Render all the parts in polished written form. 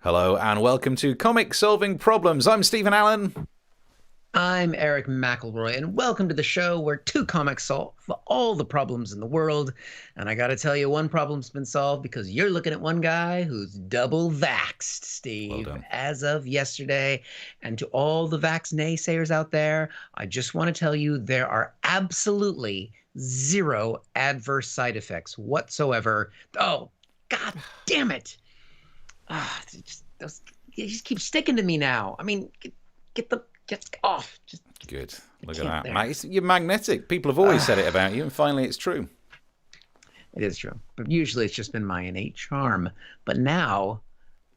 Hello and welcome to Comic Solving Problems. I'm Stephen Allen. I'm Eric McElroy, and welcome to the show where two comics solve all the problems in the world. And I got to tell you, one problem's been solved because you're looking at one guy who's double vaxxed, Steve, Well done. as of yesterday. And to all the vax naysayers out there, I just want to tell you there are absolutely zero adverse side effects whatsoever. Oh, God damn it. You just keep sticking to me now. I mean, get off. Just Good. Look I at can't that. bear Mate, you're magnetic. People have always said it about you, and finally it's true. It is true. But usually it's just been my innate charm. But now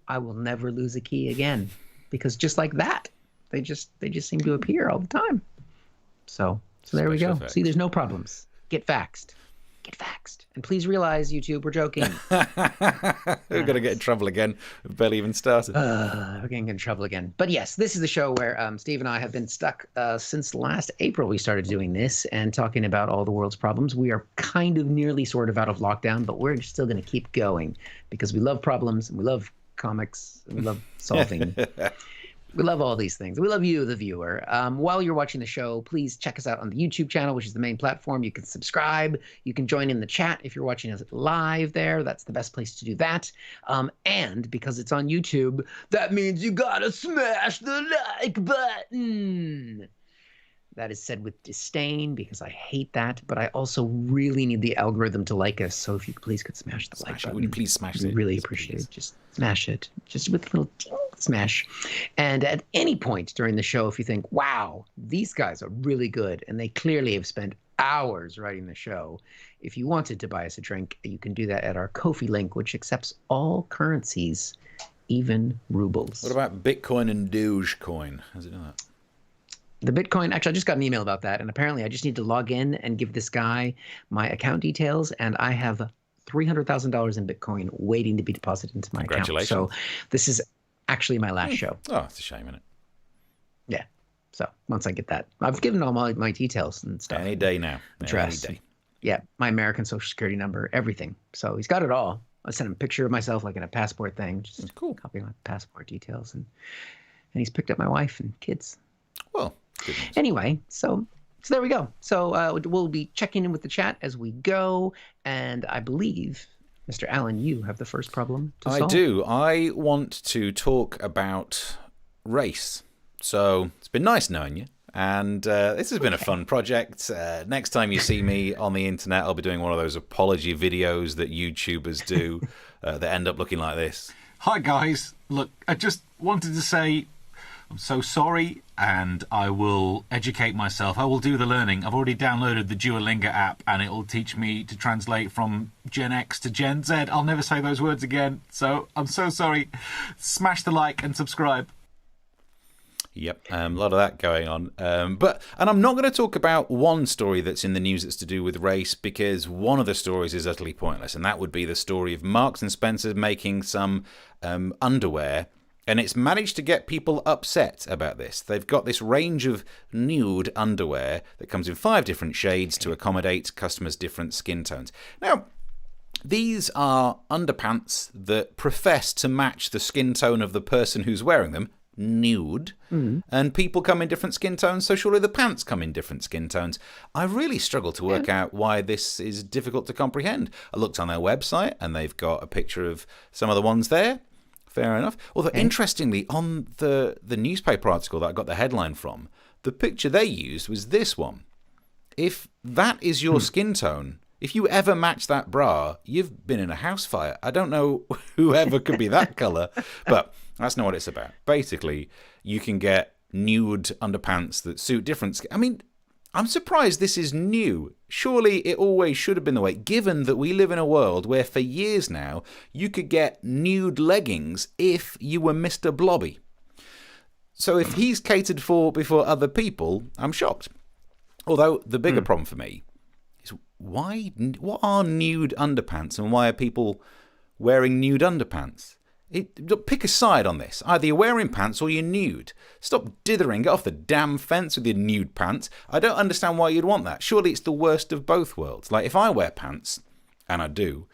I will never lose a key again. Because just like that, they just seem to appear all the time. So there we Special go. effects. See, there's no problems. Get vaxxed. Get vaxxed. And please realize, YouTube, we're joking. We're going to get in trouble again. We've barely even started. We're getting in trouble again. But yes, this is the show where Steve and I have been stuck since last April. We started doing this and talking about all the world's problems. We are kind of nearly sort of out of lockdown, but we're still going to keep going because we love problems and we love comics and we love solving. We love all these things. We love you, the viewer. While you're watching the show, please check us out on the YouTube channel, which is the main platform. You can subscribe. You can join in the chat if you're watching us live there. That's the best place to do that. And because it's on YouTube, that means you gotta smash the like button. That is said with disdain because I hate that, but I also really need the algorithm to like us. So if you please could smash the like button. Would you please smash it? We really appreciate it. Just smash it. Just with a little ting smash. And at any point during the show, if you think, wow, these guys are really good, and they clearly have spent hours writing the show, if you wanted to buy us a drink, you can do that at our Ko-fi link, which accepts all currencies, even rubles. What about Bitcoin and Dogecoin? How's it doing that? The Bitcoin, actually, I just got an email about that, and apparently I just need to log in and give this guy my account details, and I have $300,000 in Bitcoin waiting to be deposited into my account. Congratulations. So this is actually my last show. Oh, it's a shame, isn't it? Yeah. So once I get that, I've given all my details and stuff. Any day now. Address. Any day. Yeah, my American Social Security number, everything. So he's got it all. I sent him a picture of myself, like in a passport thing. Just cool. Copy of my passport details, and he's picked up my wife and kids. Well, good news. Anyway, so there we go. So we'll be checking in with the chat as we go, and I believe, Mr. Allen, you have the first problem to solve. I do. I want to talk about race. So it's been nice knowing you. And this has been a fun project. Next time you see me on the internet, I'll be doing one of those apology videos that YouTubers do that end up looking like this. Hi guys, look, I just wanted to say I'm so sorry, and I will educate myself. I will do the learning. I've already downloaded the Duolingo app, and it will teach me to translate from Gen X to Gen Z. I'll never say those words again, so I'm so sorry. Smash the like and subscribe. Yep, a lot of that going on. And I'm not going to talk about one story that's in the news that's to do with race, because one of the stories is utterly pointless, and that would be the story of Marks and Spencer making some underwear, and it's managed to get people upset about this. They've got this range of nude underwear that comes in 5 different shades to accommodate customers' different skin tones. Now, these are underpants that profess to match the skin tone of the person who's wearing them, nude, and people come in different skin tones, so surely the pants come in different skin tones. I really struggle to work out why this is difficult to comprehend. I looked on their website and they've got a picture of some of the ones there. Fair enough. Although, interestingly, on the newspaper article that I got the headline from, the picture they used was this one. If that is your skin tone, if you ever match that bra, you've been in a house fire. I don't know whoever could be that colour, but that's not what it's about. Basically, you can get nude underpants that suit different skin. I mean, I'm surprised this is new. Surely it always should have been the way, given that we live in a world where for years now you could get nude leggings if you were Mr. Blobby. So if he's catered for before other people, I'm shocked. Although the bigger problem for me is what are nude underpants and why are people wearing nude underpants? Pick a side on this. Either you're wearing pants or you're nude. Stop dithering. Get off the damn fence with your nude pants. I don't understand why you'd want that. Surely it's the worst of both worlds. Like, if I wear pants, and I do,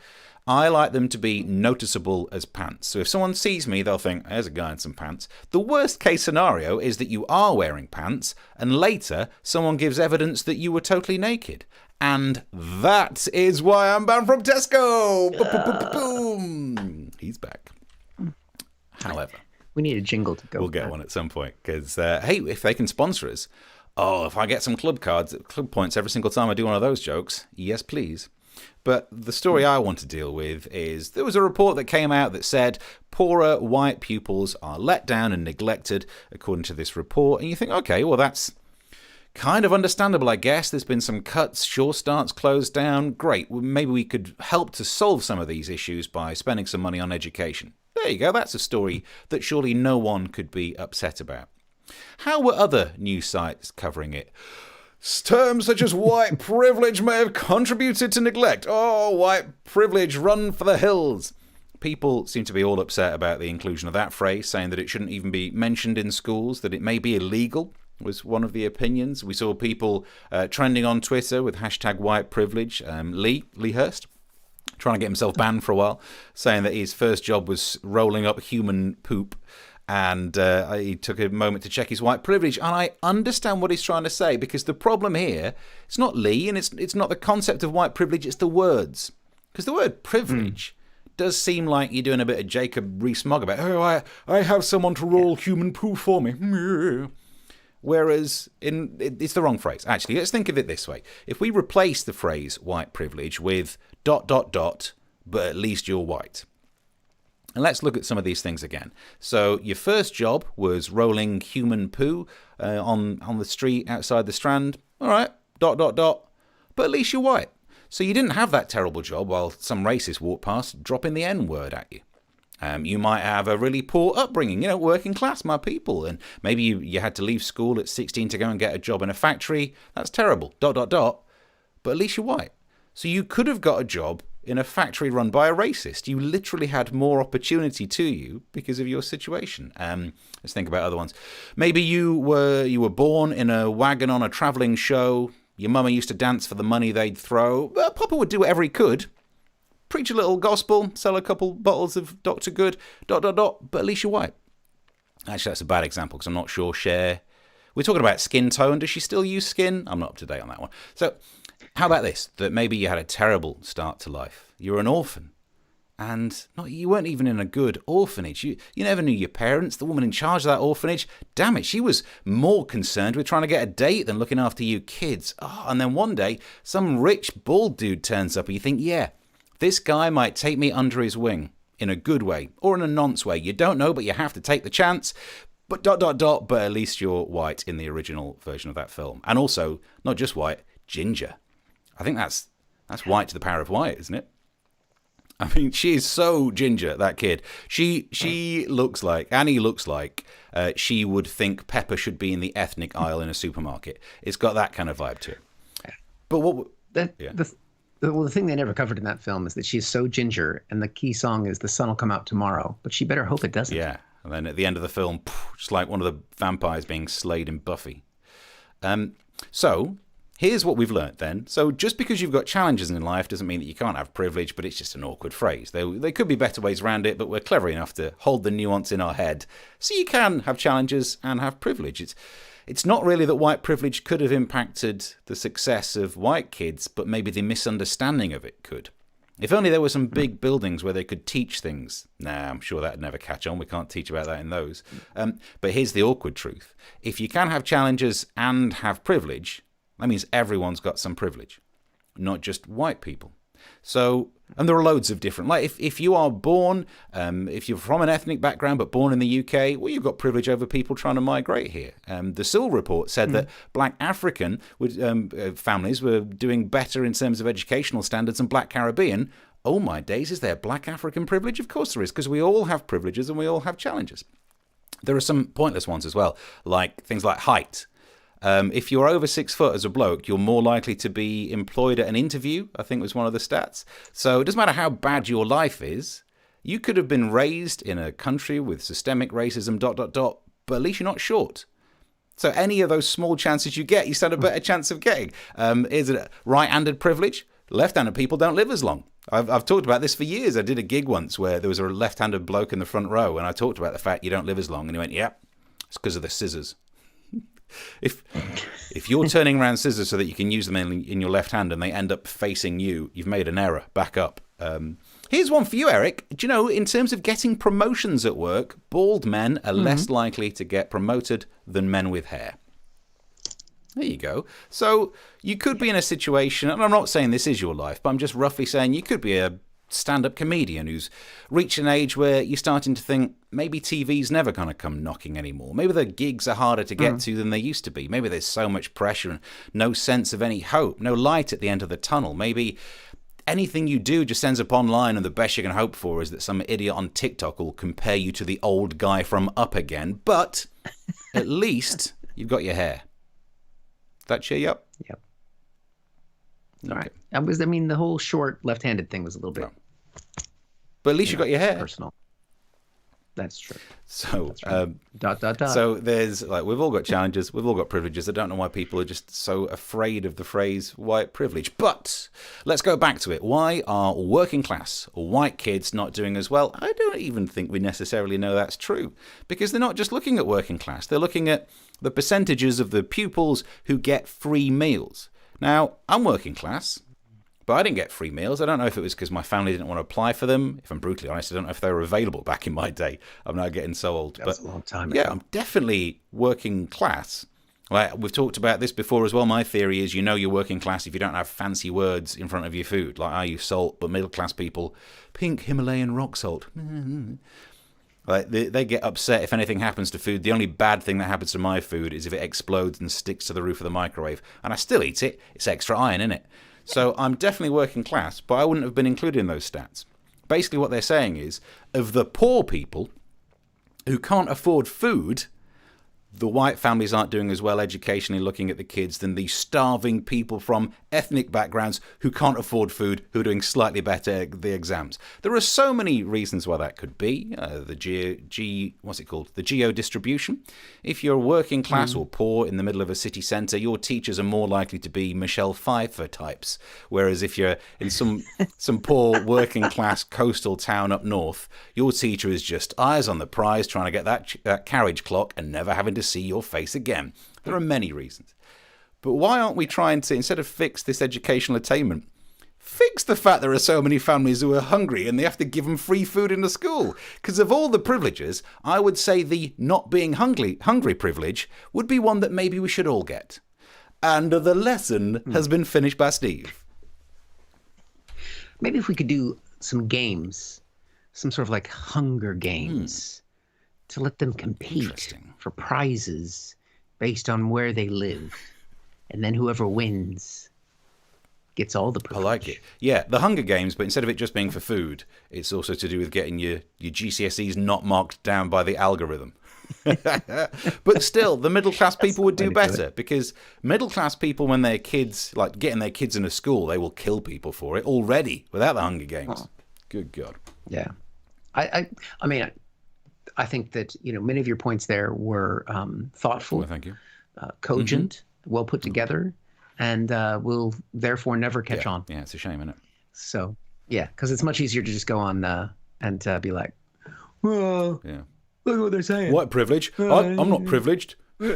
I like them to be noticeable as pants. So if someone sees me, they'll think, there's a guy in some pants. The worst case scenario is that you are wearing pants, and later someone gives evidence that you were totally naked. And that is why I'm banned from Tesco. Boom. He's back. However, we need a jingle to go. We'll get one at some point because, hey, if they can sponsor us, if I get some club cards, club points every single time I do one of those jokes, yes, please. But the story I want to deal with is there was a report that came out that said poorer white pupils are let down and neglected, according to this report. And you think, okay, well, that's kind of understandable, I guess. There's been some cuts, Sure Start's closed down. Great. Well, maybe we could help to solve some of these issues by spending some money on education. There you go. That's a story that surely no one could be upset about. How were other news sites covering it? Terms such as white privilege may have contributed to neglect. Oh, white privilege, run for the hills. People seem to be all upset about the inclusion of that phrase, saying that it shouldn't even be mentioned in schools, that it may be illegal, was one of the opinions. We saw people trending on Twitter with hashtag white privilege. Lee Hurst, trying to get himself banned for a while, saying that his first job was rolling up human poop. And he took a moment to check his white privilege. And I understand what he's trying to say, because the problem here, it's not Lee, and it's not the concept of white privilege, it's the words. Because the word privilege does seem like you're doing a bit of Jacob Rees-Mogg about, oh, I have someone to roll human poo for me. Whereas it's the wrong phrase. Actually, let's think of it this way. If we replace the phrase white privilege with ... but at least you're white. And let's look at some of these things again. So your first job was rolling human poo on the street outside the Strand. All right, ... but at least you're white. So you didn't have that terrible job while some racist walked past dropping the N-word at you. You might have a really poor upbringing, working class, my people. And maybe you had to leave school at 16 to go and get a job in a factory. That's terrible, ... but at least you're white. So you could have got a job in a factory run by a racist. You literally had more opportunity to you because of your situation. Let's think about other ones. Maybe you were born in a wagon on a travelling show. Your mama used to dance for the money they'd throw. Papa would do whatever he could. Preach a little gospel, sell a couple bottles of Dr. Good, ... but at least you're white. Actually, that's a bad example because I'm not sure Cher. We're talking about skin tone. Does she still use skin? I'm not up to date on that one. So how about this? That maybe you had a terrible start to life. You're an orphan. And you weren't even in a good orphanage. You never knew your parents. The woman in charge of that orphanage, damn it, she was more concerned with trying to get a date than looking after you kids. Oh, and then one day, some rich bald dude turns up and you think, yeah, this guy might take me under his wing in a good way or in a nonce way. You don't know, but you have to take the chance. But ... but at least you're white in the original version of that film. And also, not just white, ginger. I think that's white to the power of white, isn't it? I mean, she is so ginger, that kid. She looks like, Annie looks like she would think pepper should be in the ethnic aisle in a supermarket. It's got that kind of vibe to it. But what... The thing they never covered in that film is that she's so ginger, and the key song is "The Sun Will Come Out Tomorrow," but she better hope it doesn't. Yeah, and then at the end of the film, just like one of the vampires being slayed in Buffy. So here's what we've learnt then. So just because you've got challenges in life doesn't mean that you can't have privilege, but it's just an awkward phrase. There could be better ways around it, but we're clever enough to hold the nuance in our head. So you can have challenges and have privilege. It's not really that white privilege could have impacted the success of white kids, but maybe the misunderstanding of it could. If only there were some big buildings where they could teach things. Nah, I'm sure that'd never catch on. We can't teach about that in those. But here's the awkward truth. If you can have challenges and have privilege, that means everyone's got some privilege, not just white people. So, and there are loads of different, like if you are born, if you're from an ethnic background but born in the UK, well, you've got privilege over people trying to migrate here. The Sewell report said that black African families were doing better in terms of educational standards than black Caribbean. Oh my days, is there black African privilege? Of course there is, because we all have privileges and we all have challenges. There are some pointless ones as well, like things like height. If you're over 6 foot as a bloke, you're more likely to be employed at an interview, I think was one of the stats. So it doesn't matter how bad your life is. You could have been raised in a country with systemic racism, ... but at least you're not short. So any of those small chances you get, you stand a better chance of getting. Is it right-handed privilege? Left-handed people don't live as long. I've talked about this for years. I did a gig once where there was a left-handed bloke in the front row, and I talked about the fact you don't live as long, and he went, "Yep, it's because of the scissors." If you're turning around scissors so that you can use them in your left hand and they end up facing you, you've made an error. Back up. Here's one for you, Eric. Do you know, in terms of getting promotions at work, bald men are less likely to get promoted than men with hair. There you go. So you could be in a situation, and I'm not saying this is your life, but I'm just roughly saying you could be a stand-up comedian who's reached an age where you're starting to think maybe TV's never going to come knocking anymore. Maybe the gigs are harder to get to than they used to be. Maybe there's so much pressure and no sense of any hope, no light at the end of the tunnel. Maybe anything you do just ends up online and the best you can hope for is that some idiot on TikTok will compare you to the old guy from Up Again. But at least you've got your hair. That cheer you up? Yep. All right. I mean, the whole short left-handed thing was a little bit. No. But at least you got your hair. Personal. That's true. So, Dot. So there's we've all got challenges, we've all got privileges. I don't know why people are just so afraid of the phrase white privilege. But let's go back to it. Why are working class or white kids not doing as well? I don't even think we necessarily know that's true, because they're not just looking at working class. They're looking at the percentages of the pupils who get free meals. Now, I'm working class, but I didn't get free meals. I don't know if it was because my family didn't want to apply for them. If I'm brutally honest, I don't know if they were available back in my day. I'm now getting so old. That was a long time ago. Yeah, I'm definitely working class. We've talked about this before as well. My theory is you're working class if you don't have fancy words in front of your food. Like I use salt, but middle class people, pink Himalayan rock salt. They get upset if anything happens to food. The only bad thing that happens to my food is if it explodes and sticks to the roof of the microwave. And I still eat it. It's extra iron in it. So I'm definitely working class, but I wouldn't have been included in those stats. Basically what they're saying is, of the poor people who can't afford food, the white families aren't doing as well educationally looking at the kids than the starving people from ethnic backgrounds who can't afford food, who are doing slightly better at the exams. There are so many reasons why that could be. The geo-distribution. If you're working class or poor in the middle of a city centre, your teachers are more likely to be Michelle Pfeiffer types. Whereas if you're in some poor working class coastal town up north, your teacher is just eyes on the prize trying to get that carriage clock and never having to see your face again. There are many reasons. But why aren't we trying to, instead of fix this educational attainment, fix the fact there are so many families who are hungry and they have to give them free food in the school? Because of all the privileges, I would say the not being hungry privilege would be one that maybe we should all get. And the lesson has been finished by Steve. Maybe if we could do some games, some sort of like Hunger Games, to let them compete for prizes based on where they live. And then whoever wins gets all the privilege. I like it. Yeah, the Hunger Games, but instead of it just being for food, it's also to do with getting your GCSEs not marked down by the algorithm. But still, the middle class people would do better, because middle class people, when their kids, like getting their kids in a school, they will kill people for it already without the Hunger Games. Oh. Good God. Yeah. I mean, I think that, many of your points there were thoughtful. Well, thank you. Cogent, well put together, and will therefore never catch on. Yeah, it's a shame, isn't it? So, yeah, because it's much easier to just go on and be like, well, yeah. Look at what they're saying. White privilege. I'm not privileged. Yeah,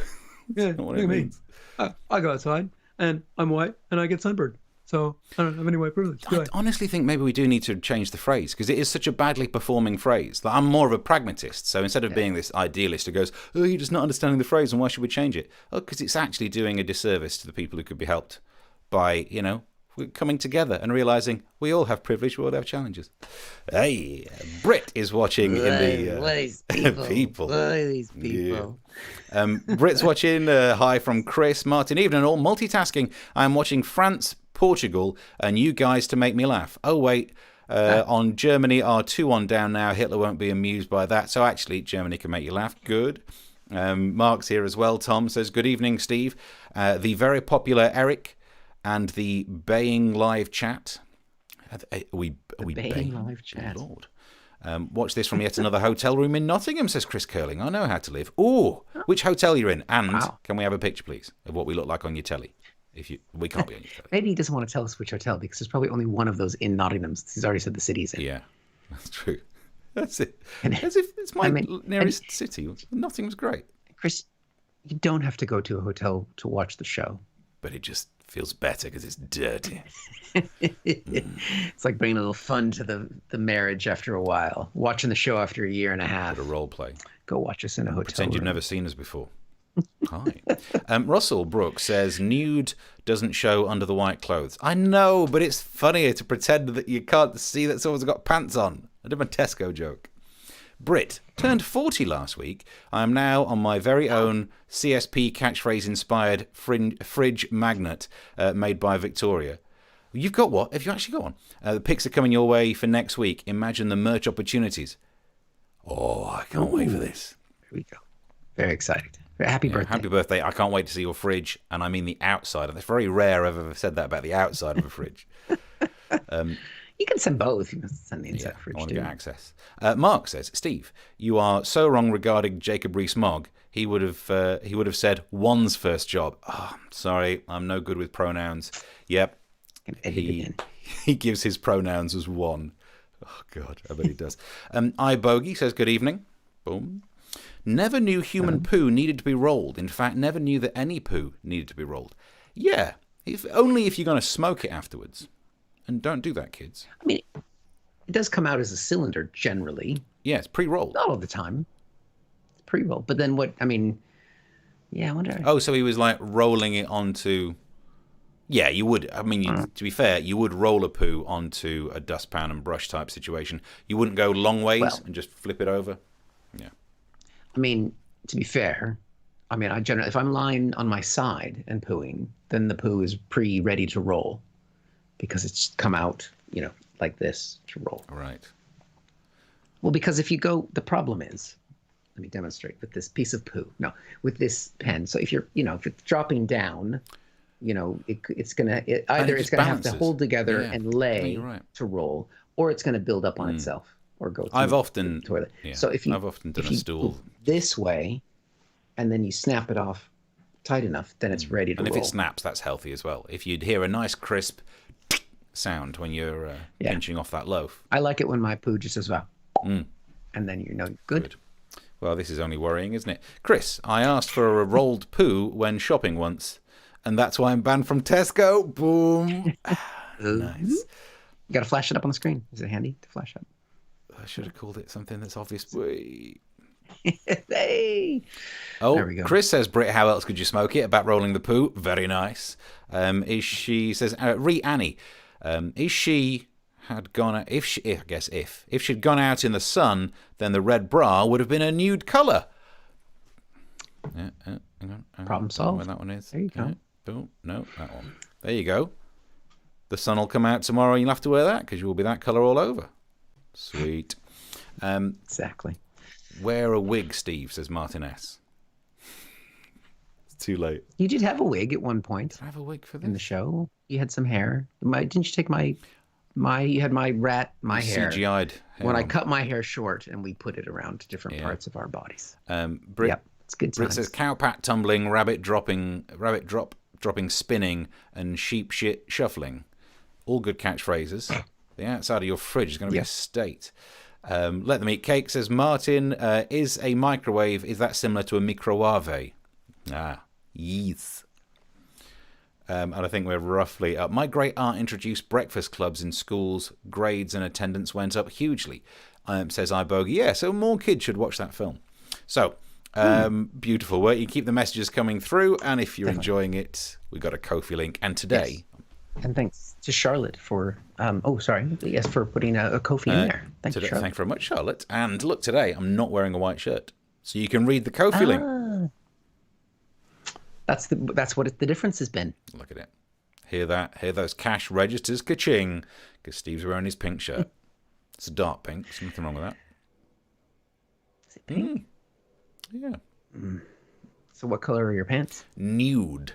That's not what it means. I go outside, and I'm white, and I get sunburned. So I don't have any white privilege. I honestly think maybe we do need to change the phrase, because it is such a badly performing phrase. Like, I'm more of a pragmatist. So instead of being this idealist who goes, oh, you're just not understanding the phrase, and why should we change it? Oh, because it's actually doing a disservice to the people who could be helped by, coming together and realising we all have privilege, we all have challenges. Hey, Brit is watching in the... what are these people? What are these people? Yeah. Brit's watching. Hi from Chris. Martin, evening all. Multitasking. I'm watching France, Portugal, and you guys to make me laugh. Oh, wait. On Germany are 2-1 down now. Hitler won't be amused by that. So actually, Germany can make you laugh. Good. Mark's here as well. Tom says, good evening, Steve. The very popular Eric and the baying live chat. Are we baying live chat? Good Lord. Watch this from yet another hotel room in Nottingham, says Chris Curling. I know how to live. Ooh, which hotel you're in? And can we have a picture, please, of what we look like on your telly? We can't be on your telly. Maybe he doesn't want to tell us which hotel because there's probably only one of those in Nottingham. He's already said the city he's in. Yeah, that's true. That's it. And- As if it's my I mean, nearest city. Nottingham's great, Chris, you don't have to go to a hotel to watch the show. but it just feels better because it's dirty. It's like bringing a little fun to the marriage after a while. Watching the show after a year and a half. What a role play. Go watch us in a hotel Pretend you've room. never seen us before. Hi. Russell Brooks says nude doesn't show under the white clothes. I know, but it's funnier to pretend that you can't see that someone's got pants on. I did my Tesco joke. Brit turned 40 last week. I am now on my very own CSP catchphrase-inspired fridge magnet made by Victoria. You've got what? Have you actually got one? The pics are coming your way for next week. Imagine the merch opportunities. Oh, I can't wait for this. Here we go. Very excited. Happy birthday. Happy birthday. I can't wait to see your fridge. And I mean the outside. It's very rare I've ever said that about the outside of a fridge. You can send both. You can send the inside fridge I want to too. get access. Mark says, Steve, you are so wrong regarding Jacob Rees-Mogg. He would have said one's first job. Oh, sorry, I'm no good with pronouns. Yep. Can edit it in. He gives his pronouns as one. Oh, God, I bet he does. iBogey says, good evening. Boom. Never knew human poo needed to be rolled. In fact, never knew that any poo needed to be rolled. Yeah, only if you're going to smoke it afterwards. And don't do that, kids. I mean, it does come out as a cylinder generally. Yeah, it's pre-rolled. Not all the time. It's pre-rolled. But then what, I mean, yeah, I wonder. Oh, so he was like rolling it onto... Yeah, you would. I mean, to be fair, you would roll a poo onto a dustpan and brush type situation. You wouldn't go long ways and just flip it over. Yeah. I mean, to be fair, I mean, I generally, if I'm lying on my side and pooing, then the poo is pre-ready to roll because it's come out, like this to roll. Right. Well, because if you go, the problem is, let me demonstrate with this piece of poo. No, with this pen. So if if it's dropping down, it's gonna either it's gonna have to hold together and lay to roll, or it's gonna build up on itself or go. I've often the toilet. Yeah, So I've often done a stool this way, and then you snap it off tight enough, then it's ready to roll. And if it snaps, that's healthy as well. If you'd hear a nice crisp sound when you're pinching off that loaf. I like it when my poo just says wow, and then good. Well, this is only worrying, isn't it? Chris, I asked for a rolled poo when shopping once, and that's why I'm banned from Tesco. Boom. Nice. You got to flash it up on the screen. Is it handy to flash up? I should have called it something that's obvious. Hey. Oh, There we go. Chris says, Brit, how else could you smoke it? About rolling the poo. Very nice. She says, Annie, is she had gone, if she'd gone out in the sun, then the red bra would have been a nude colour. Hang on. Problem solved. Where that one is. There you go. Oh, no, that one. There you go. The sun will come out tomorrow and you'll have to wear that because you will be that colour all over. Sweet. Exactly. Wear a wig, Steve, says Martin S. It's too late. You did have a wig at one point Did I have a wig for in the this? show. You had some hair. Didn't you take my you had my hair. CGI'd hair When I on. cut my hair short and we put it around different parts of our bodies. Brit, Yep. It's good Brit times. says cow pat tumbling, rabbit dropping, spinning, and sheep shit shuffling. All good catchphrases. The outside of your fridge is going to be a state. Let them eat cake, says Martin. Is a microwave, is that similar to a microwave? Yes. And I think we're roughly up. My great aunt introduced breakfast clubs in schools. Grades and attendance went up hugely, says iBogey. Yeah, so more kids should watch that film. So, beautiful work. You keep the messages coming through, and if you're enjoying it, we've got a Ko-fi link. And today... And thanks to Charlotte for, for putting a Ko-fi in there. Thank you, Charlotte. Thank you very much, Charlotte. And look, today I'm not wearing a white shirt, so you can read the Ko-fi link. That's what the difference has been. Look at it. Hear that? Hear those cash registers ka-ching? Because Steve's wearing his pink shirt. It's a dark pink. There's nothing wrong with that. Is it pink? Yeah. So what color are your pants? Nude.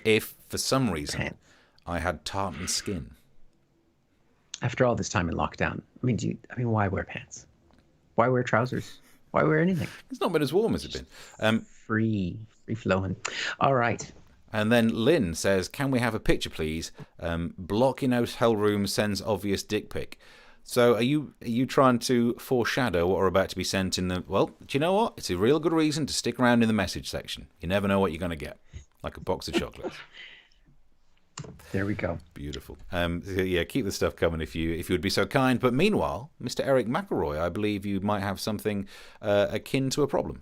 If, for some reason, Pants. I had tartan skin. After all this time in lockdown, why wear pants? Why wear trousers? Why wear anything? It's not been as warm as it's been. Free flowing. All right. And then Lynn says, can we have a picture, please? Block in hotel room sends obvious dick pic. So are you trying to foreshadow what are about to be sent in the... Well, do you know what? It's a real good reason to stick around in the message section. You never know what you're going to get. Like a box of chocolates. There we go. Beautiful. Yeah, keep the stuff coming if you would be so kind. But meanwhile, Mr. Eric McElroy, I believe you might have something akin to a problem.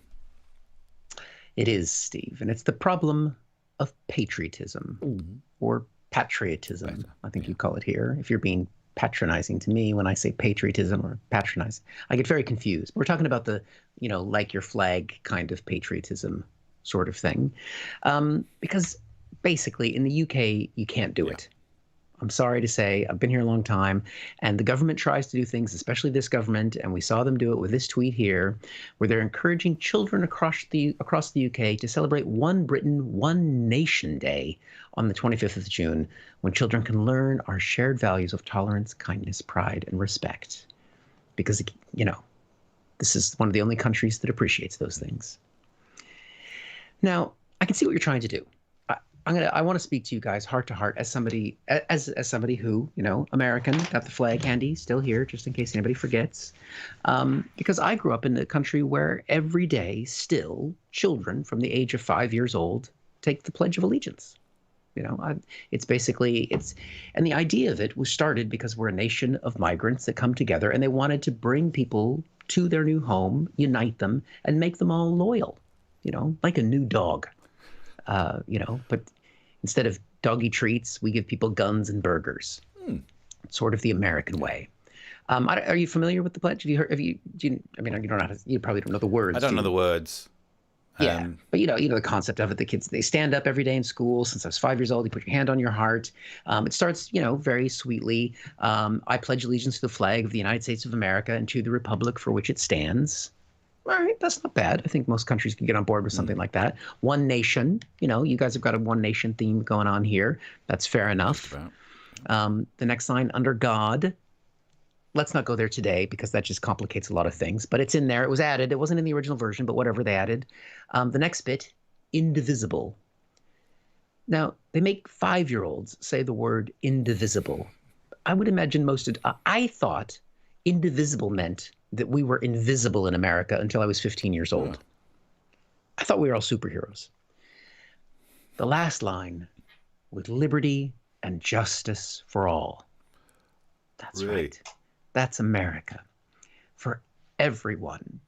It is, Steve. And it's the problem of patriotism or patriotism. Better. I think you call it here. If you're being patronizing to me when I say patriotism or patronize, I get very confused. We're talking about the, like your flag kind of patriotism sort of thing. Because basically in the UK, you can't do it. I'm sorry to say, I've been here a long time, and the government tries to do things, especially this government, and we saw them do it with this tweet here, where they're encouraging children across the UK to celebrate One Britain, One Nation Day on the 25th of June, when children can learn our shared values of tolerance, kindness, pride, and respect. Because, this is one of the only countries that appreciates those things. Now, I can see what you're trying to do. I want to speak to you guys heart to heart as somebody who, American, got the flag handy, still here, just in case anybody forgets. Because I grew up in a country where every day still children from the age of 5 years old take the Pledge of Allegiance. And the idea of it was started because we're a nation of migrants that come together, and they wanted to bring people to their new home, unite them, and make them all loyal, like a new dog. But instead of doggy treats, we give people guns and burgers. Sort of the American way. Are you familiar with the pledge? Have you heard? You don't know you probably don't know the words. I don't know the words. Yeah, but the concept of it. The kids, they stand up every day in school. Since I was 5 years old, you put your hand on your heart. It starts, very sweetly. I pledge allegiance to the flag of the United States of America and to the republic for which it stands. All right, that's not bad. I think most countries can get on board with something like that. One nation, you guys have got a one nation theme going on here. That's fair enough. The next line, under God. Let's not go there today because that just complicates a lot of things. But it's in there. It was added. It wasn't in the original version, but whatever, they added. The next bit, indivisible. Now, they make 5-year-olds say the word indivisible. I would imagine I thought indivisible meant that we were invisible in America until I was 15 years old. I thought we were all superheroes. The last line, with liberty and justice for all. That's really? Right. That's America. For everyone.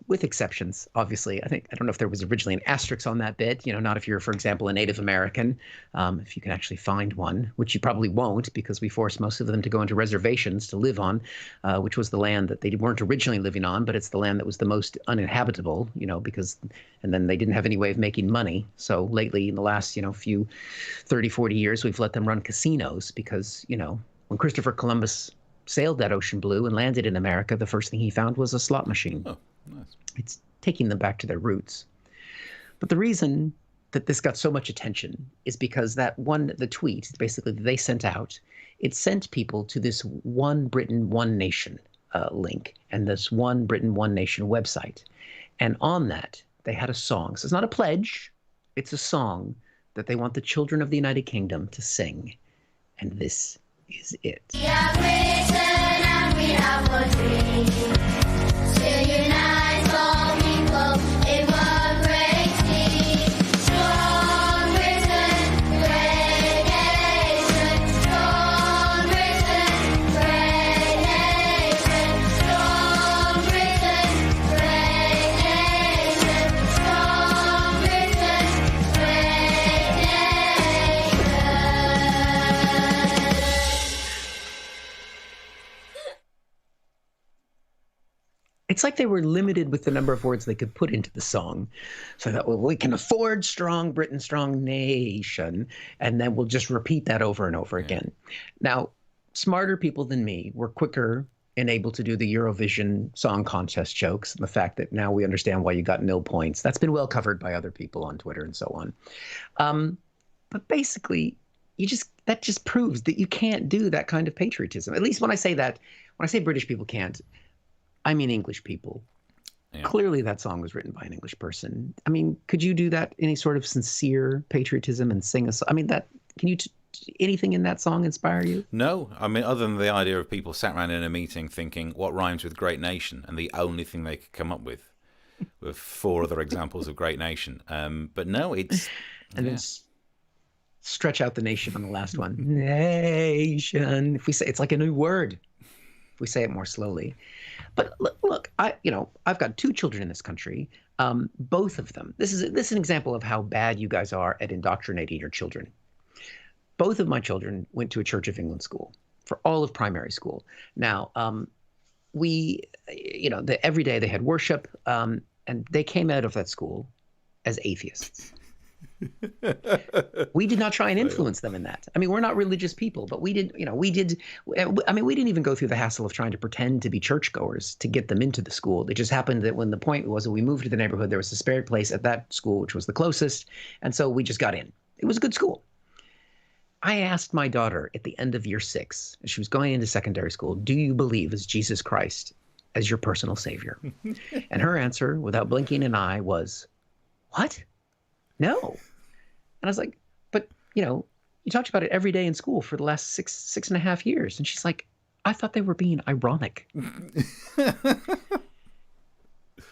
With exceptions, obviously. I don't know if there was originally an asterisk on that bit, not if you're, for example, a Native American, if you can actually find one, which you probably won't because we forced most of them to go into reservations to live on, which was the land that they weren't originally living on, but it's the land that was the most uninhabitable, and then they didn't have any way of making money. So lately in the last, few 30, 40 years, we've let them run casinos because, when Christopher Columbus sailed that ocean blue and landed in America, the first thing he found was a slot machine. Oh, nice. It's taking them back to their roots. But the reason that this got so much attention is because the tweet, basically, that they sent out, it sent people to this One Britain, One Nation link and this One Britain, One Nation website. And on that, they had a song. So it's not a pledge. It's a song that they want the children of the United Kingdom to sing. And this is it. We have risen and we have one dream. To unite all people in one great team. Strong Britain, great nation. Strong Britain, great nation. Strong Britain, great nation. Strong Britain, great nation. It's like they were limited with the number of words they could put into the song. So that we can afford strong Britain, strong nation, and then we'll just repeat that over and over again. Now, smarter people than me were quicker and able to do the Eurovision Song Contest jokes and the fact that now we understand why you got nil points. That's been well covered by other people on Twitter and so on. But basically, that just proves that you can't do that kind of patriotism. At least when I say that, when I say British people can't, I mean English people. Clearly, that song was written by an English person. I mean, could you do that? Any sort of sincere patriotism and sing a song? I mean, can you anything in that song inspire you? No, I mean, other than the idea of people sat around in a meeting thinking, what rhymes with great nation? And the only thing they could come up with were 4 other examples of great nation. But no, it's... And then stretch out the nation on the last one. Nation. If we say, it's like a new word. If we say it more slowly. But look, I've got 2 children in this country. Both of them. This is an example of how bad you guys are at indoctrinating your children. Both of my children went to a Church of England school for all of primary school. Now, every day they had worship, and they came out of that school as atheists. We did not try and influence them in that. I mean, we're not religious people, but we didn't even go through the hassle of trying to pretend to be churchgoers to get them into the school. It just happened that when the point was that we moved to the neighborhood, there was a spared place at that school, which was the closest. And so we just got in. It was a good school. I asked my daughter at the end of year 6, as she was going into secondary school, do you believe as Jesus Christ as your personal savior? And her answer, without blinking an eye, was, what? No. And I was like, but, you talked about it every day in school for the last six and a half years. And she's like, I thought they were being ironic.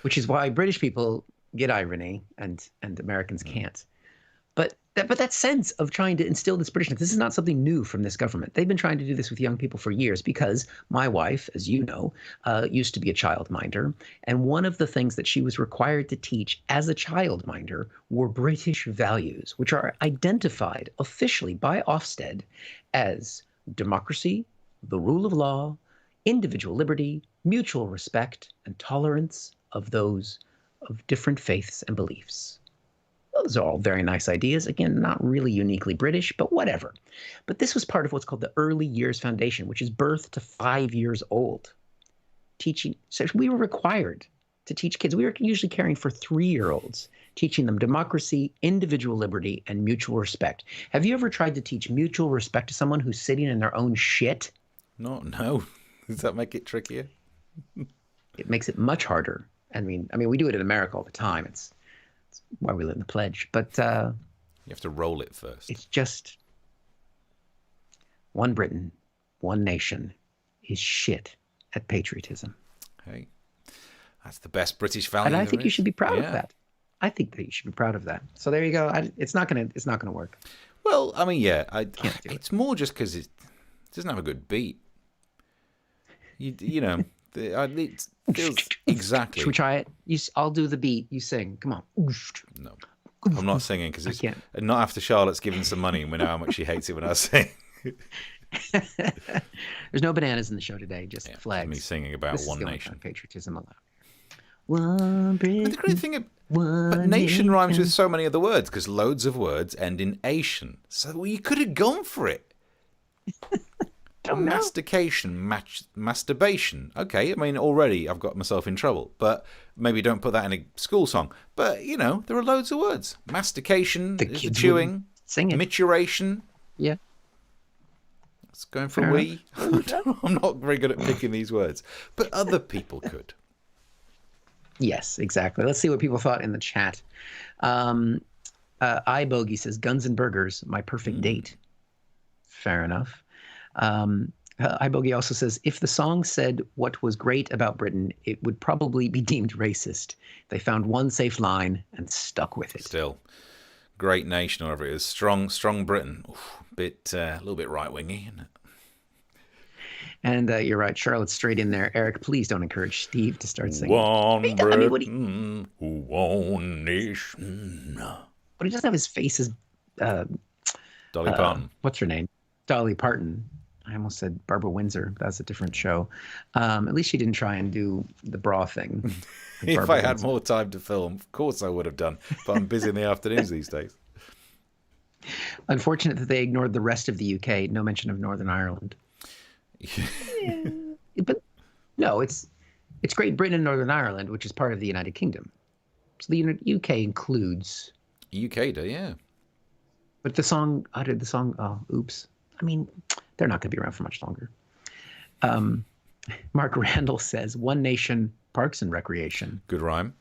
Which is why British people get irony and Americans can't. But that sense of trying to instill this Britishness, this is not something new from this government. They've been trying to do this with young people for years because my wife, as you know, used to be a childminder. And one of the things that she was required to teach as a childminder were British values, which are identified officially by Ofsted as democracy, the rule of law, individual liberty, mutual respect, and tolerance of those of different faiths and beliefs. Those are all very nice ideas. Again, not really uniquely British, but whatever. But this was part of what's called the Early Years Foundation, which is birth to 5 years old. Teaching, so we were required to teach kids. We were usually caring for 3-year-olds, teaching them democracy, individual liberty, and mutual respect. Have you ever tried to teach mutual respect to someone who's sitting in their own shit? No. Does that make it trickier? It makes it much harder. I mean, we do it in America all the time. It's why we live in the pledge. But you have to roll it first. It's just one Britain, one nation is shit at patriotism. Hey, that's the best British value. And I think you should be proud of that. I think that you should be proud of that. So there you go. It's not gonna work. Well, I mean, yeah, Can't do it's more just because it doesn't have a good beat. It feels exactly. Should we try it? I'll do the beat. You sing. Come on. No, I'm not singing because it's not after Charlotte's given some money and we know how much she hates it when I sing. There's no bananas in the show today. Just flags. Me singing about one nation. Patriotism allowed. One Britain. The great thing, but nation rhymes with so many other words because loads of words end in ation. So you could have gone for it. Mastication, masturbation. Okay, I mean, already I've got myself in trouble, but maybe don't put that in a school song. But, there are loads of words. Mastication, the chewing, sing it. mituration. Yeah. It's going for we. I'm not very good at picking these words, but other people could. Yes, exactly. Let's see what people thought in the chat. iBogey says, Guns and Burgers, my perfect date. Fair enough. iBogey also says, if the song said what was great about Britain, it would probably be deemed racist. They found one safe line and stuck with it. Still, great nation, or whatever it is. Strong Britain. Oof, a little bit right-wingy, isn't it? And you're right, Charlotte's straight in there. Eric, please don't encourage Steve to start singing. One Britain, one nation. But he doesn't have his face as Dolly Parton. What's her name? Dolly Parton. I almost said Barbara Windsor. That's a different show. At least she didn't try and do the bra thing. If I had more time to film, of course I would have done. But I'm busy in the afternoons these days. Unfortunate that they ignored the rest of the UK. No mention of Northern Ireland. Yeah. But no, it's Great Britain and Northern Ireland, which is part of the United Kingdom. So the UK includes... UK do, yeah. But the song, oops. I mean, they're not going to be around for much longer. Mark Randall says, One Nation Parks and Recreation. Good rhyme.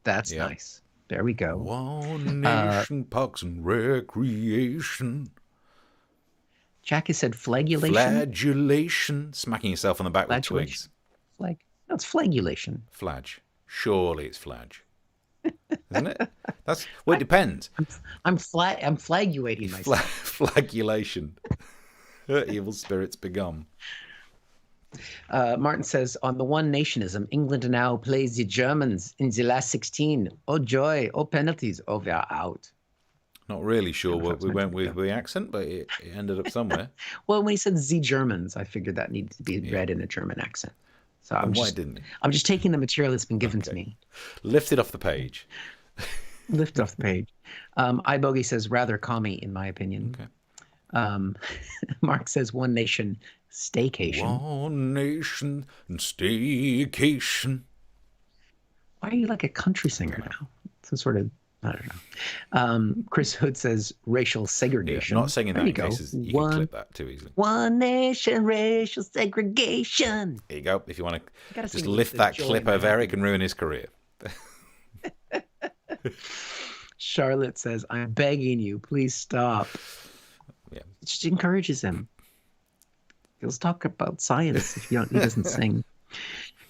That's Yep. nice. There we go. One Nation Parks and Recreation. Jack has said flagellation. Flagellation. Smacking yourself on the back with twigs. No, it's flagellation. Flag. Surely it's flag. Isn't it? Well, it depends. I'm flagellating myself. Flagellation. Evil spirits begum. Martin says, on the One Nationism, England now plays the Germans in the last 16. Oh, joy. Oh, penalties. Oh, we are out. Not really sure what we went with the accent, but it ended up somewhere. Well, when he said the Germans, I figured that needed to be read in a German accent. So Why didn't he? I'm just taking the material that's been given to me. Lift it off the page. Lift off the page. iBogey says, rather commie, in my opinion. Okay. Mark says, One Nation staycation. One Nation and staycation. Why are you like a country singer now? Some sort of, I don't know. Chris Hood says racial segregation. Yeah, not singing that There in you go. cases you can clip that too easily. One nation, racial segregation. There you go. If you want to Gotta just sing lift the that joy clip man. of Eric and ruin his career. Charlotte says, I'm begging you, please stop. Yeah. It just encourages him. He'll talk about science if he doesn't sing.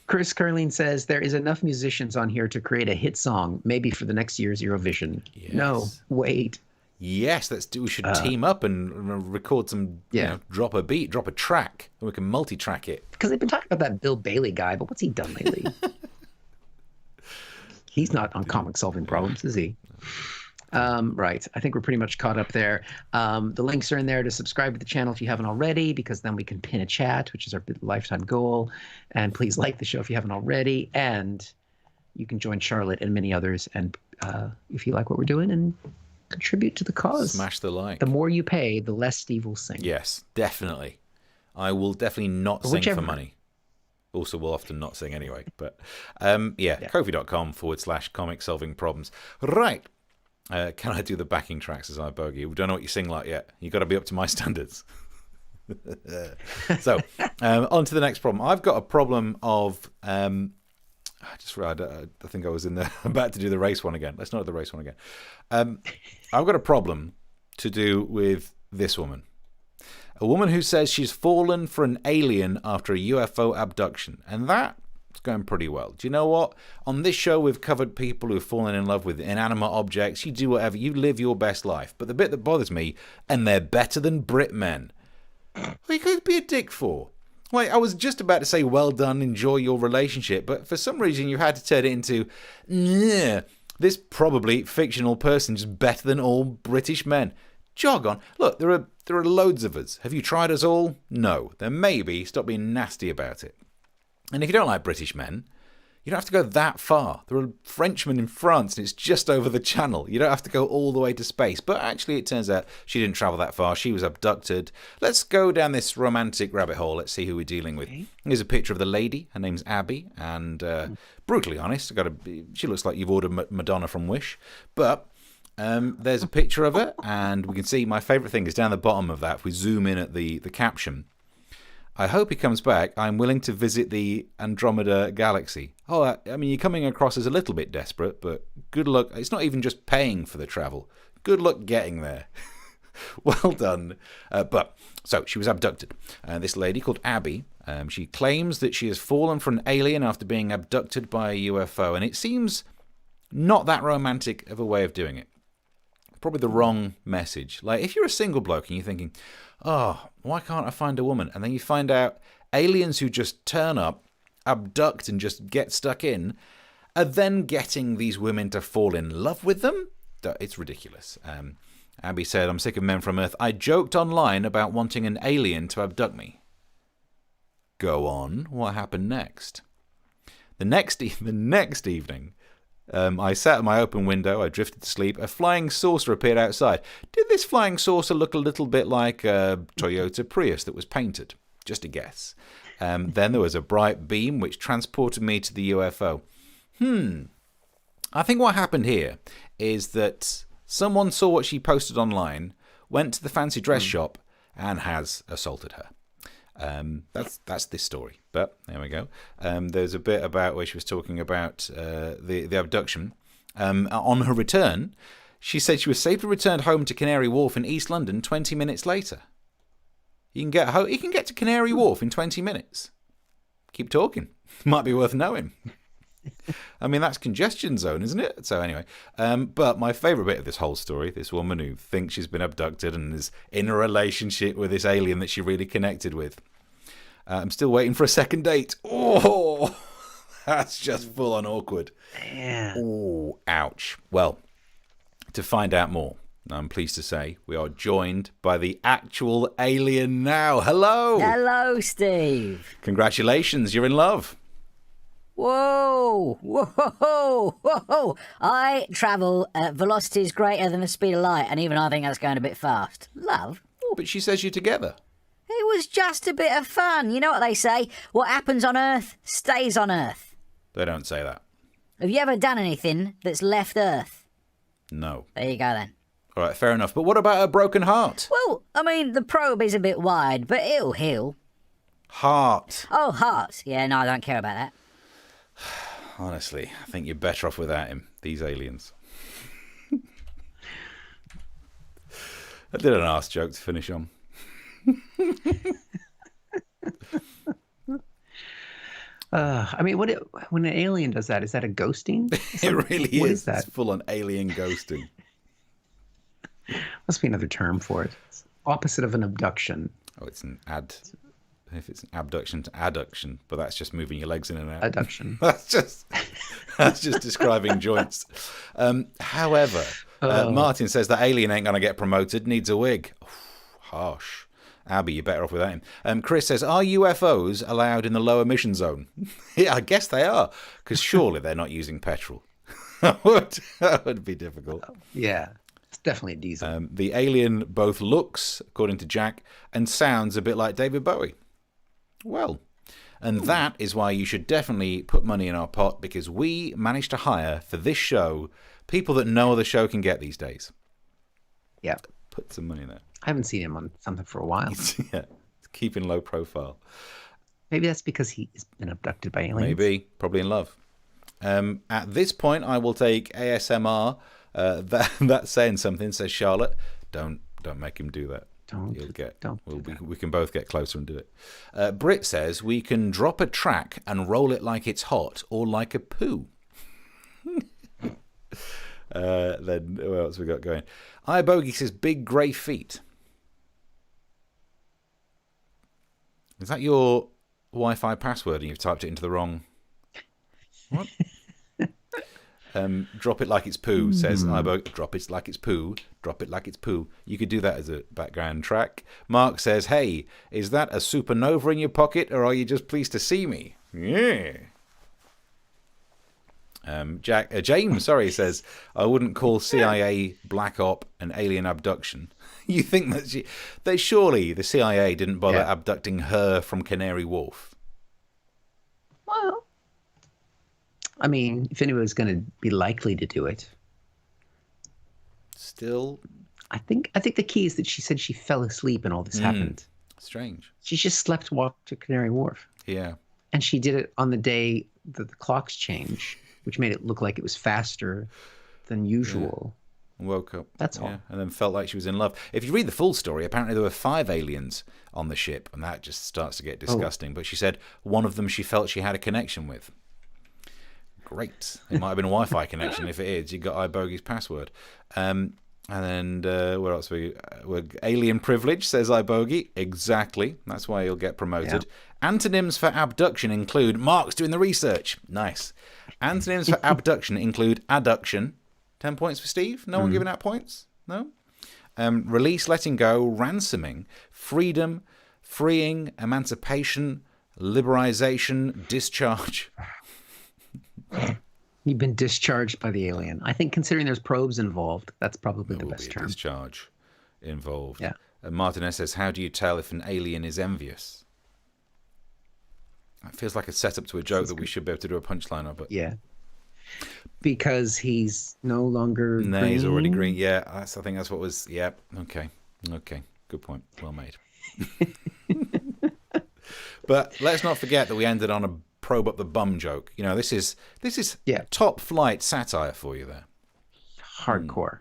Chris Curling says, there is enough musicians on here to create a hit song, maybe for the next year's Eurovision. Yes. No, wait. Yes, we should team up and record some, drop a beat, drop a track, and we can multi-track it. Because they've been talking about that Bill Bailey guy, but what's he done lately? He's not on comic solving problems, is he? Right. I think we're pretty much caught up there. The links are in there to subscribe to the channel if you haven't already, because then we can pin a chat, which is our lifetime goal. And please like the show if you haven't already. And you can join Charlotte and many others. And if you like what we're doing, and contribute to the cause. Smash the like. The more you pay, the less Steve will sing. Yes, definitely. I will definitely not sing for money. Also, we'll often not sing anyway. But Ko-fi.com/comic solving problems. Right. Can I do the backing tracks as I bogey? We don't know what you sing like yet. You've got to be up to my standards. So, on to the next problem. I've got a problem of... I just read. I think I was about to do the race one again. Let's not do the race one again. I've got a problem to do with this woman. A woman who says she's fallen for an alien after a UFO abduction. And that's going pretty well. Do you know what? On this show, we've covered people who've fallen in love with inanimate objects. You do whatever. You live your best life. But the bit that bothers me, and they're better than Brit men. What are you going to be a dick for? Like, I was just about to say, well done, enjoy your relationship. But for some reason, you had to turn it into, this probably fictional person is better than all British men. Jog on. Look, there are loads of us. Have you tried us all? No. Then maybe stop being nasty about it. And if you don't like British men, you don't have to go that far. There are Frenchmen in France, and it's just over the channel. You don't have to go all the way to space. But actually, it turns out she didn't travel that far. She was abducted. Let's go down this romantic rabbit hole. Let's see who we're dealing with. Okay. Here's a picture of the lady. Her name's Abby. And brutally honest, she looks like you've ordered Madonna from Wish. But there's a picture of her, and we can see my favourite thing is down the bottom of that. If we zoom in at the caption, I hope he comes back. I'm willing to visit the Andromeda Galaxy. Oh, I mean, you're coming across as a little bit desperate, but good luck. It's not even just paying for the travel. Good luck getting there. Well done. So she was abducted. This lady called Abby, she claims that she has fallen for an alien after being abducted by a UFO, and it seems not that romantic of a way of doing it. Probably the wrong message. Like, if you're a single bloke and you're thinking, oh, why can't I find a woman? And then you find out aliens who just turn up, abduct, and just get stuck in are then getting these women to fall in love with them? It's ridiculous. Abby said, I'm sick of men from Earth. I joked online about wanting an alien to abduct me. Go on. What happened next? The next evening, I sat at my open window, I drifted to sleep, a flying saucer appeared outside. Did this flying saucer look a little bit like a Toyota Prius that was painted? Just a guess. Then there was a bright beam which transported me to the UFO. I think what happened here is that someone saw what she posted online, went to the fancy dress shop, and has assaulted her. That's this story. But there we go. There's a bit about where she was talking about the abduction. On her return, she said she was safely returned home to Canary Wharf in East London 20 minutes later. You can get to Canary Wharf in 20 minutes. Keep talking. Might be worth knowing. I mean, that's congestion zone, isn't it? So anyway, but my favourite bit of this whole story, this woman who thinks she's been abducted and is in a relationship with this alien that she really connected with. I'm still waiting for a second date. Oh, that's just full on awkward. Man. Oh, ouch. Well, to find out more, I'm pleased to say we are joined by the actual alien now. Hello. Hello, Steve. Congratulations, you're in love. Whoa, whoa, whoa. I travel at velocities greater than the speed of light, and even I think that's going a bit fast. Love? Oh, but she says you're together. It was just a bit of fun. You know what they say? What happens on Earth stays on Earth. They don't say that. Have you ever done anything that's left Earth? No. There you go, then. All right, fair enough. But what about a broken heart? Well, I mean, the probe is a bit wide, but it'll heal. Heart. Oh, heart. Yeah, no, I don't care about that. Honestly, I think you're better off without him. These aliens. I did an arse joke to finish on. I mean, when an alien does that, is that a ghosting? It really What is. is that? It's full on alien ghosting. Must be another term for it. It's opposite of an abduction. Oh, it's an if it's an abduction to adduction, but that's just moving your legs in and out. Abduction. That's just describing joints. However, Martin says that alien ain't gonna get promoted. Needs a wig. Oof, harsh. Abby, you're better off without him. Chris says, are UFOs allowed in the low emission zone? Yeah, I guess they are, because surely they're not using petrol. That would be difficult. Yeah, it's definitely a diesel. The alien both looks, according to Jack, and sounds a bit like David Bowie. Well, and that is why you should definitely put money in our pot, because we managed to hire for this show people that no other show can get these days. Yeah. Put some money in there. I haven't seen him on something for a while. Yeah, keeping low profile. Maybe that's because he's been abducted by aliens. Maybe, probably in love. At this point, I will take ASMR. That's saying something, says Charlotte. Don't make him do that. We can both get closer and do it. Britt says we can drop a track and roll it like it's hot or like a poo. Then what else we got going? iBogey says big grey feet. Is that your Wi-Fi password and you've typed it into the wrong? What? Drop it like it's poo, says iBogey. Drop it like it's poo. Drop it like it's poo. You could do that as a background track. Mark says, hey, is that a supernova in your pocket or are you just pleased to see me? Yeah. James, says, I wouldn't call CIA black op an alien abduction. You think that surely the CIA didn't bother abducting her from Canary Wharf? Well, I mean, if anyone was going to be likely to do it, still, I think the key is that she said she fell asleep and all this happened. Strange. She just walked to Canary Wharf. Yeah, and she did it on the day that the clocks changed, which made it look like it was faster than usual. Yeah. Woke up. That's all. And then felt like she was in love. If you read the full story, apparently there were 5 aliens on the ship, and that just starts to get disgusting. But she said one of them she felt she had a connection with. Great. It might have been a Wi-Fi connection. If it is, you got iBogey's password. And then where else we're alien privilege, says iBogey. Exactly. That's why he'll get promoted. Yeah. Antonyms for abduction include, Mark's doing the research. Nice. Antonyms for abduction include adduction. 10 points for Steve. No one giving out points? No? Release, letting go, ransoming, freedom, freeing, emancipation, liberalization, discharge. You've been discharged by the alien. I think considering there's probes involved, that's probably the best term. Discharge involved. Yeah. Martinez says, how do you tell if an alien is envious? It feels like a setup to a joke that we should be able to do a punchline of. But yeah. Because he's no longer green. He's already green. Yeah, I think that's what was... Yeah, okay. Good point. Well made. But let's not forget that we ended on a probe up the bum joke. You know, this is top flight satire for you there. Hardcore.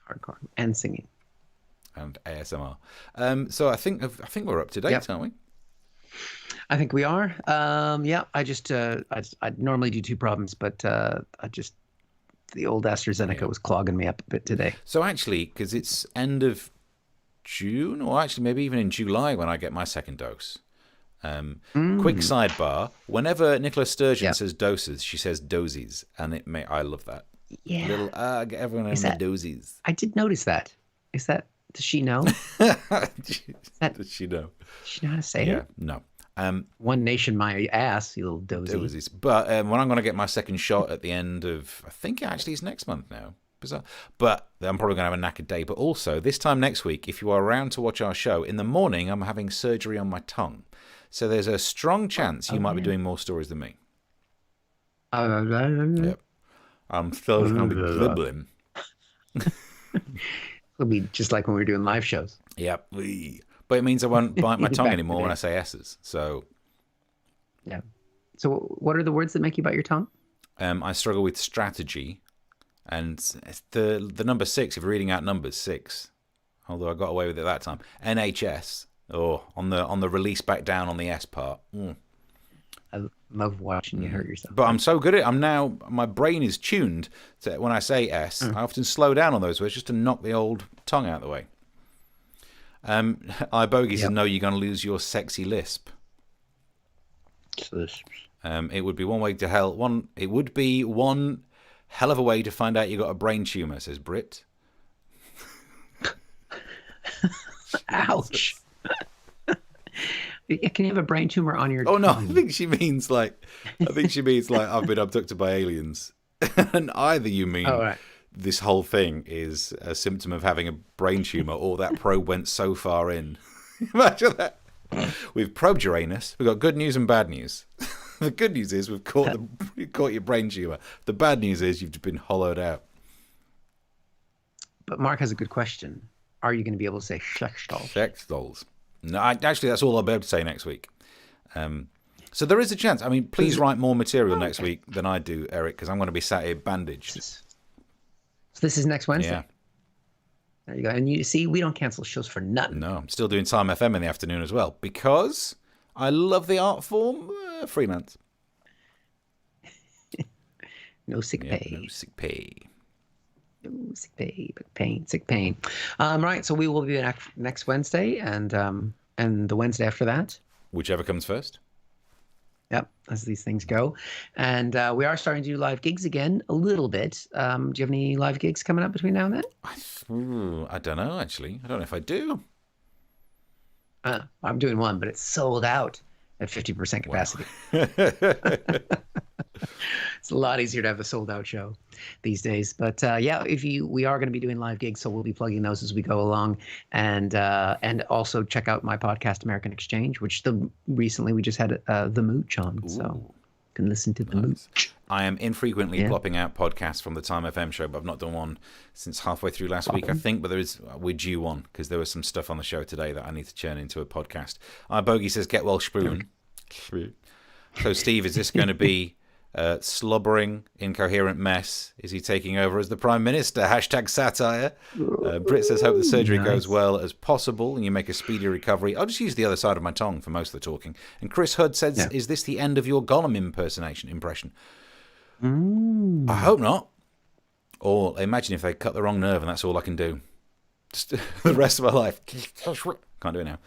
Hardcore. And singing. And ASMR. So I think we're up to date, aren't we? I think we are. Yeah, I normally do 2 problems, but the old AstraZeneca was clogging me up a bit today. So actually, because it's end of June, or actually maybe even in July when I get my second dose. Quick sidebar: whenever Nicola Sturgeon says doses, she says doses, and I love that. Yeah. Little get everyone in the doses. I did notice that. Does she know? Does she know? Does she know how to say it? Yeah, no. One nation, my ass, you little dozy. Doses. But when I'm going to get my second shot at the end of, I think actually it's next month now. Bizarre. But I'm probably going to have a knackered day. But also, this time next week, if you are around to watch our show, in the morning I'm having surgery on my tongue. So there's a strong chance you might be doing more stories than me. Yep. I'm still going to be blibbling. It'll be just like when we were doing live shows. Yep. But it means I won't bite my tongue anymore when I say S's. So. Yeah. So what are the words that make you bite your tongue? I struggle with strategy. And the number 6, if you're reading out numbers, 6. Although I got away with it that time. NHS. On the release back down on the S part. I love watching you hurt yourself. But I'm so good at it. My brain is tuned to when I say S. I often slow down on those words just to knock the old tongue out of the way. Bogey says, no, you're going to lose your sexy lisp. It would be one way to hell. It would be one hell of a way to find out you got a brain tumor, says Britt. Ouch. Can you have a brain tumor on your tongue? No, I think she means like I've been abducted by aliens. And either you mean this whole thing is a symptom of having a brain tumor, or that probe went so far in. Imagine that. We've probed Uranus. We've got good news and bad news. The good news is we've caught your brain tumor. The bad news is you've been hollowed out. But Mark has a good question. Are you going to be able to say sex dolls? Sex dolls. No, actually, that's all I'll be able to say next week. So there is a chance. I mean, please write more material next week than I do, Eric, because I'm going to be sat here bandaged. So this is next Wednesday? Yeah. There you go. And you see, we don't cancel shows for nothing. No, I'm still doing Time FM in the afternoon as well, because I love the art form. Freelance. No sick pay. No sick pay. No sick pay, but sick pain. Right, so we will be back next Wednesday and the Wednesday after that. Whichever comes first. Yep, as these things go. And we are starting to do live gigs again a little bit. Do you have any live gigs coming up between now and then? I don't know, actually. I don't know if I do. I'm doing one, but it's sold out at 50% capacity. Wow. It's a lot easier to have a sold out show these days. But we are going to be doing live gigs, so we'll be plugging those as we go along. And also check out my podcast, American Exchange, which recently we just had the Mooch on. Ooh. So you can listen to the Mooch. I am infrequently plopping out podcasts from the Time FM show, but I've not done one since halfway through last week, I think. But we're due one, because there was some stuff on the show today that I need to churn into a podcast. Bogey says, get well spoon. So, Steve, is this going to be slobbering, incoherent mess? Is he taking over as the Prime Minister? Hashtag satire. Britt says, hope the surgery goes well as possible and you make a speedy recovery. I'll just use the other side of my tongue for most of the talking. And Chris Hood says, is this the end of your Gollum impression? I hope not. Or imagine if they cut the wrong nerve and that's all I can do. Just the rest of my life. Can't do it now.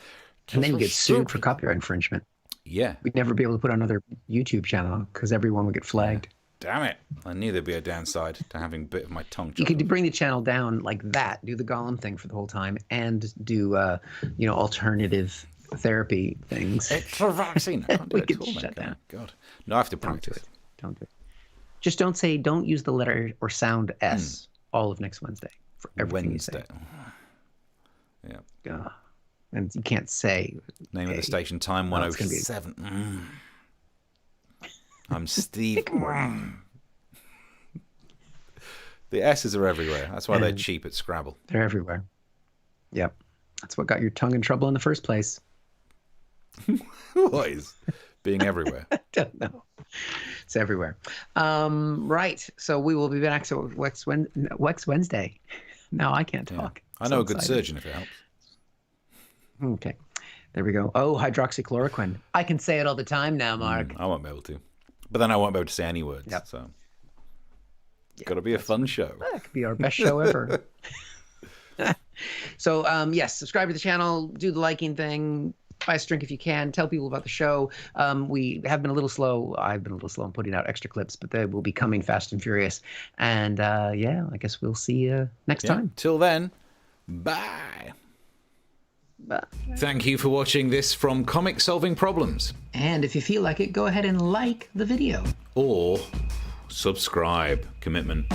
And then you get sued for copyright infringement. Yeah. We'd never be able to put on another YouTube channel because everyone would get flagged. Damn it. I knew there'd be a downside to having a bit of my tongue. You could bring the channel down like that, do the Gollum thing for the whole time, and do, alternative therapy things. It's a vaccine. I can't do we it could at all, shut down. God. No, I have to practice. Don't do it. Just don't use the letter or sound S all of next Wednesday for everything Wednesday. You say. Yeah. And you can't say name of the station, Time 107. I'm Steve. The S's are everywhere. That's why they're cheap at Scrabble. They're everywhere. Yep. That's what got your tongue in trouble in the first place. What is being everywhere? Don't know. It's everywhere. Right. So we will be back to Wex Wednesday. Now I can't talk. I know a good surgeon if it helps. Okay. There we go. Oh, hydroxychloroquine. I can say it all the time now, Mark. I won't be able to. But then I won't be able to say any words. Yep. So it's got to be a fun show. That could be our best show ever. So, yes, subscribe to the channel, do the liking thing, buy us a drink if you can, tell people about the show. We have been a little slow. I've been a little slow in putting out extra clips, but they will be coming fast and furious. And yeah, I guess we'll see you next time. Till then, bye. Bye. Thank you for watching this from Comic Solving Problems. And if you feel like it, go ahead and like the video. Or subscribe. Commitment.